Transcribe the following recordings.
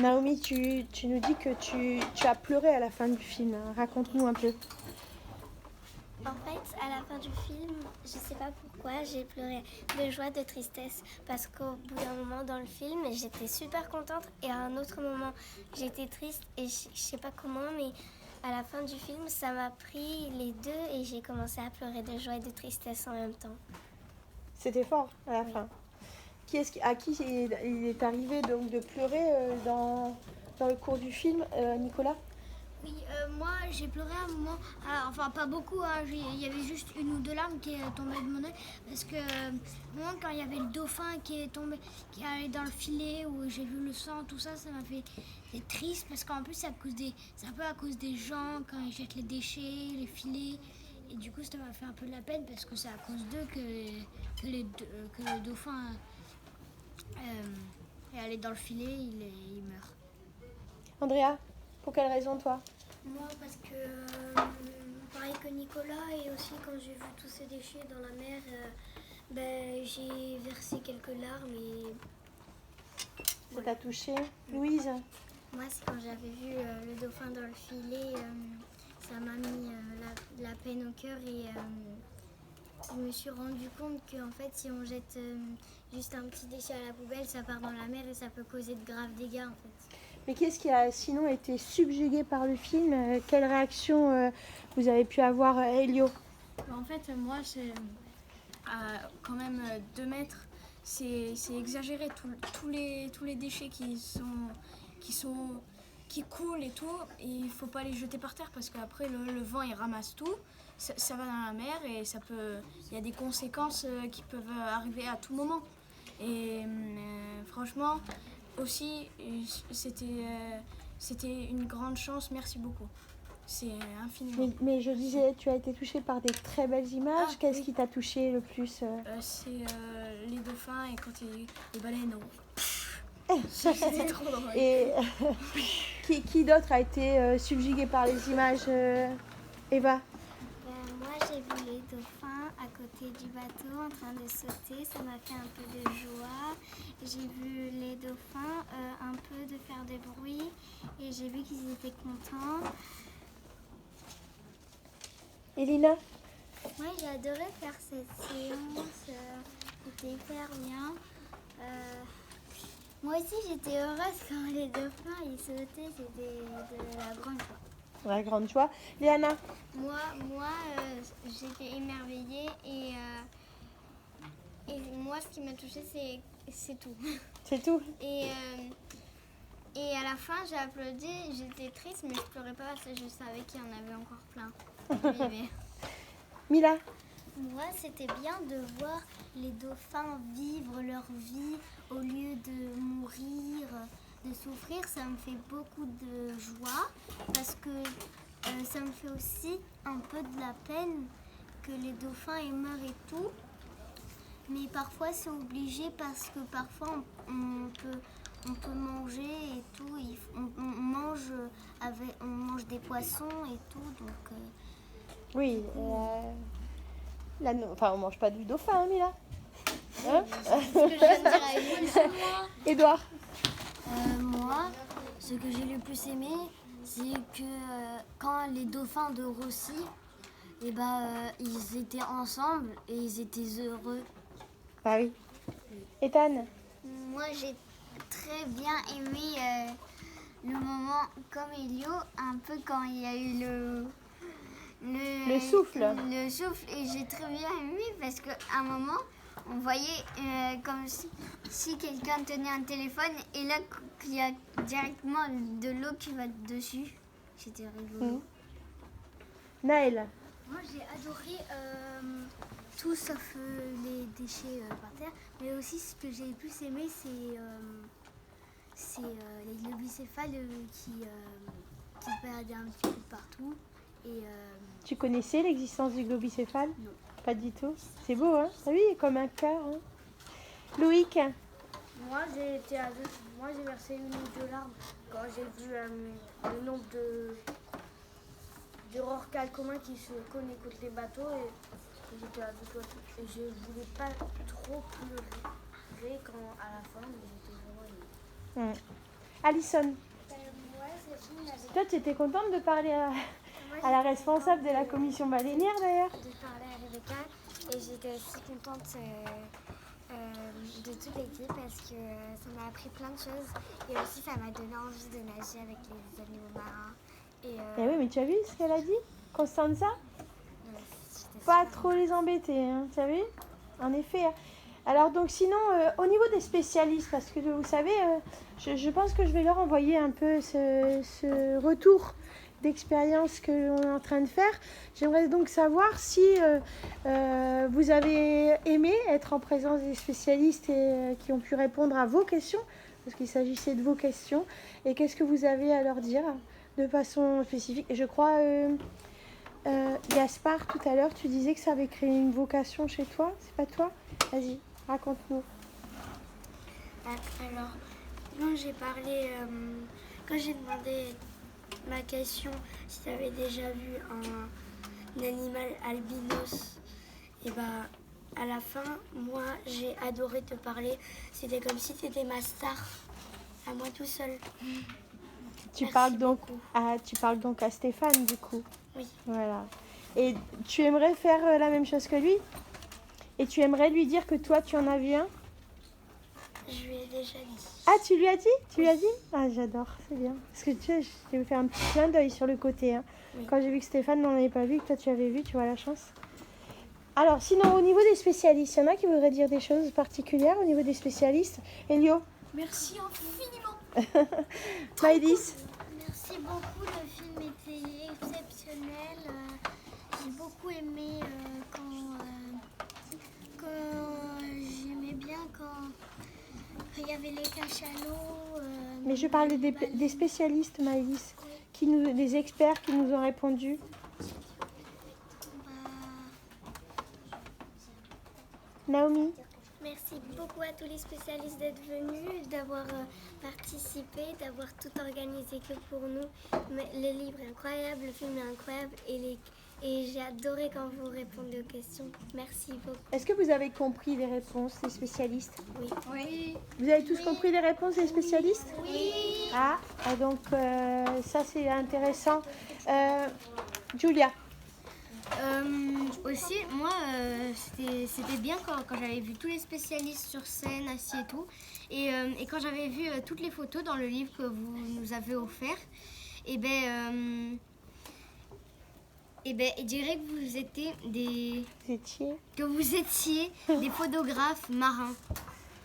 Naomi, tu nous dis que tu as pleuré à la fin du film. Raconte-nous un peu. En fait, à la fin du film, je sais pas pourquoi, j'ai pleuré de joie, de tristesse. Parce qu'au bout d'un moment dans le film, j'étais super contente. Et à un autre moment, j'étais triste. Et je sais pas comment, mais à la fin du film, ça m'a pris les deux. Et j'ai commencé à pleurer de joie et de tristesse en même temps. C'était fort à la fin. À qui il est arrivé donc de pleurer dans le cours du film, Nicolas? Oui, moi j'ai pleuré à un moment, enfin pas beaucoup, hein, il y avait juste une ou deux larmes qui tombaient de mon œil parce que moi quand il y avait le dauphin qui est tombé, qui est allé dans le filet où j'ai vu le sang, tout ça, ça m'a fait triste parce qu'en plus c'est un peu à cause des gens quand ils jettent les déchets, les filets et du coup ça m'a fait un peu de la peine parce que c'est à cause d'eux que le dauphin est allé dans le filet, il meurt. Andrea, pour quelle raison toi? Moi, parce que pareil que Nicolas, et aussi quand j'ai vu tous ces déchets dans la mer, j'ai versé quelques larmes et... Ça t'a touché? Louise? Moi, c'est quand j'avais vu le dauphin dans le filet, ça m'a mis la peine au cœur et je me suis rendu compte qu'en fait, si on jette juste un petit déchet à la poubelle, ça part dans la mer et ça peut causer de graves dégâts en fait. Mais qu'est-ce qui a sinon été subjugué par le film? Quelle réaction vous avez pu avoir, Elio? En fait, moi, c'est quand même 2 mètres, c'est exagéré. Tous les déchets qui coulent et tout, et il ne faut pas les jeter par terre parce qu'après le vent il ramasse tout, ça va dans la mer et il y a des conséquences qui peuvent arriver à tout moment. Et franchement, aussi, c'était une grande chance, merci beaucoup. C'est infiniment. Mais je disais, tu as été touchée par des très belles images. Qu'est-ce qui t'a touché le plus? C'est les dauphins et quand les baleines. C'était trop drôle. Et qui d'autre a été subjugué par les images, Eva? Moi, j'ai vu les dauphins à côté du bateau en train de sauter. Ça m'a fait un peu de joie. J'ai vu les dauphins un peu de faire des bruits et j'ai vu qu'ils étaient contents. Elina? Moi, j'ai adoré faire cette séance. C'était hyper bien. Moi aussi, j'étais heureuse quand les dauphins ils sautaient. C'était de la grande joie. La grande joie. Léana? Moi, j'étais émerveillée et moi, ce qui m'a touchée, c'est tout. C'est tout? Et à la fin, j'ai applaudi. J'étais triste, mais je pleurais pas parce que je savais qu'il y en avait encore plein. Mila? Moi, c'était bien de voir les dauphins vivre leur vie au lieu de mourir, de souffrir. Ça me fait beaucoup de joie parce que ça me fait aussi un peu de la peine que les dauphins ils meurent et tout. Mais parfois, c'est obligé parce que parfois, on peut manger et tout. On mange des poissons et tout. Donc, oui. Enfin, on mange pas du dauphin, Mila. Hein? Édouard? Moi, ce que j'ai le plus aimé, c'est que quand les dauphins de Rossi, ils étaient ensemble et ils étaient heureux. Ah oui. Ethan? moi, j'ai très bien aimé le moment comme Elio, un peu quand il y a eu le souffle. Le souffle, et j'ai très bien aimé parce qu'à un moment, on voyait comme si quelqu'un tenait un téléphone et là, il y a directement de l'eau qui va dessus. C'était rigolo. Naël? Moi, j'ai adoré tout sauf les déchets par terre. Mais aussi, ce que j'ai le plus aimé, c'est les globicéphales qui se baladaient un petit peu partout. Et, Tu connaissais l'existence du globicéphale? Non. Pas du tout. C'est beau, hein? Ah oui, comme un cœur. Hein. Loïc? Moi, j'ai versé une ou deux larmes quand j'ai vu le nombre de rorquals communs qui se cognent contre les bateaux et j'étais à deux doigts. Et je voulais pas trop pleurer quand à la fin, mais j'étais vraiment émue. Alison, Moi, ce film m'avait toi, tu étais contente de parler à la responsable de la commission baleinière d'ailleurs? de parler à Rebecca et j'étais aussi contente de toute l'équipe parce que ça m'a appris plein de choses et aussi ça m'a donné envie de nager avec les animaux marins. Eh oui, mais tu as vu ce qu'elle a dit, Constanza? J'étais Pas super trop les embêter, hein, tu as vu? En effet. Alors donc sinon, au niveau des spécialistes, parce que vous savez, je pense que je vais leur envoyer un peu ce retour d'expérience que l'on est en train de faire. J'aimerais donc savoir si vous avez aimé être en présence des spécialistes et qui ont pu répondre à vos questions, parce qu'il s'agissait de vos questions, et qu'est-ce que vous avez à leur dire de façon spécifique. Et je crois, Gaspard, tout à l'heure, tu disais que ça avait créé une vocation chez toi, c'est pas toi? Vas-y, raconte-nous. Alors, moi j'ai parlé, quand j'ai demandé ma question si tu avais déjà vu un animal albinos, et bah à la fin, moi j'ai adoré te parler. C'était comme si tu étais ma star, à moi tout seul. Tu Merci parles donc beaucoup. tu parles donc à Stéphane du coup. Oui. Voilà. Et tu aimerais faire la même chose que lui? Et tu aimerais lui dire que toi tu en as vu un? Je lui ai déjà dit. Ah, tu lui as dit? Tu lui as dit? Ah, j'adore, c'est bien. Parce que tu sais, je t'ai fait un petit clin d'œil sur le côté. Hein. Oui. Quand j'ai vu que Stéphane n'en avait pas vu, que toi tu avais vu, tu vois la chance. Alors, sinon, au niveau des spécialistes, il y en a qui voudraient dire des choses particulières au niveau des spécialistes? Elio? Merci infiniment. Maëlys? Merci beaucoup, le film était exceptionnel. J'ai beaucoup aimé quand j'aimais bien quand il y avait les cachalots. Mais je parlais des spécialistes, Maëlys, des experts qui nous ont répondu. Naomi? Merci beaucoup à tous les spécialistes d'être venus, d'avoir participé, d'avoir tout organisé que pour nous. Mais le livre est incroyable, le film est incroyable et j'ai adoré quand vous répondez aux questions. Merci beaucoup. Est-ce que vous avez compris les réponses des spécialistes? Oui. Oui. Vous avez tous compris les réponses des spécialistes? Oui. Ah, donc ça c'est intéressant. Julia? Aussi, moi, c'était bien quand j'avais vu tous les spécialistes sur scène, assis et tout. Et quand j'avais vu toutes les photos dans le livre que vous nous avez offert, je dirais que vous étiez des photographes marins.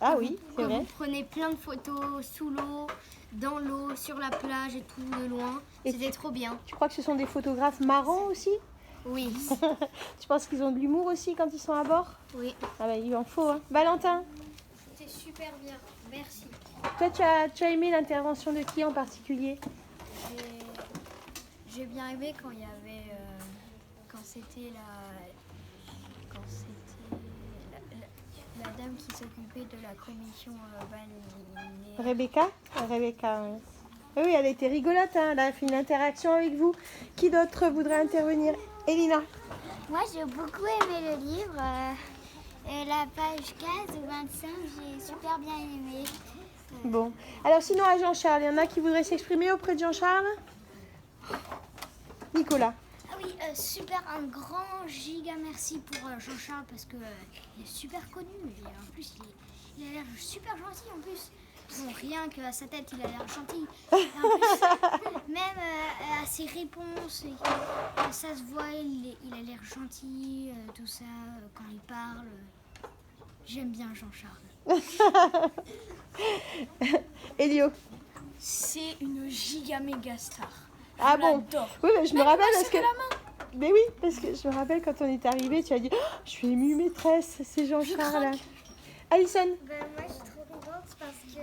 Ah oui, Que c'est vrai. vous prenez plein de photos sous l'eau, dans l'eau, sur la plage et tout de loin. Et C'était trop bien. Tu crois que ce sont des photographes marrants aussi? Oui. Tu penses qu'ils ont de l'humour aussi quand ils sont à bord? Oui. Ah bah il en faut. Hein. Valentin? C'était super bien. Merci. Toi tu as aimé l'intervention de qui en particulier? J'ai bien aimé quand il y avait quand c'était la dame qui s'occupait de la commission baleinière. Rebecca? Rebecca, oui. Oui, elle a été rigolote, hein. Elle a fait une interaction avec vous. Qui d'autre voudrait intervenir? Elina? Moi, j'ai beaucoup aimé le livre. La page 15 ou 25, j'ai super bien aimé. Bon. Alors sinon à Jean-Charles, il y en a qui voudraient s'exprimer auprès de Jean-Charles? Nicolas? Ah oui, super, un grand giga merci pour Jean-Charles parce que il est super connu et en plus il a l'air super gentil en plus. Bon, rien qu'à sa tête il a l'air gentil. Et en plus, même à ses réponses, ça se voit, il a l'air gentil, tout ça, quand il parle. J'aime bien Jean-Charles. Elio? C'est une giga méga star. Ah Je bon? l'adore. Oui, mais je me rappelle parce que... la main. Mais oui, parce que je me rappelle quand on est arrivé, tu as dit oh, je suis émue maîtresse, c'est Jean-Charles. Alison? Moi, je suis trop contente parce que je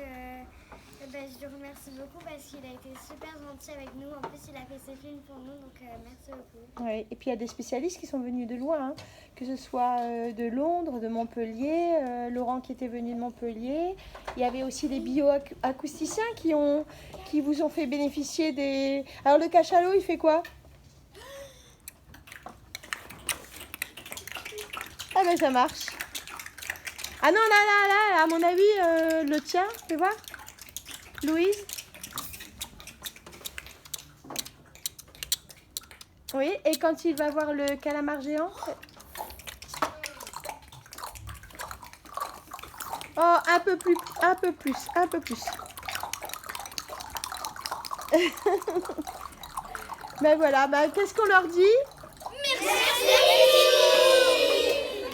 le remercie beaucoup parce qu'il a été super gentil avec nous. En plus, il a fait ce film pour nous, donc merci beaucoup. Ouais, et puis il y a des spécialistes qui sont venus de loin, hein, que ce soit de Londres, de Montpellier, Laurent qui était venu de Montpellier. Il y avait aussi des bioacousticiens qui vous ont fait bénéficier des... Alors le cachalot, il fait quoi? Ah ben ça marche. Ah non, là, à mon avis, le tien, tu vois? Louise? Oui, et quand il va voir le calamar géant? Oh, un peu plus, un peu plus, un peu plus. Ben voilà, ben, qu'est-ce qu'on leur dit? Merci.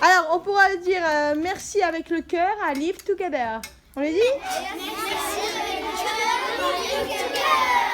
Alors, on pourra dire merci avec le cœur à Live Together. On les dit? Merci avec le cœur.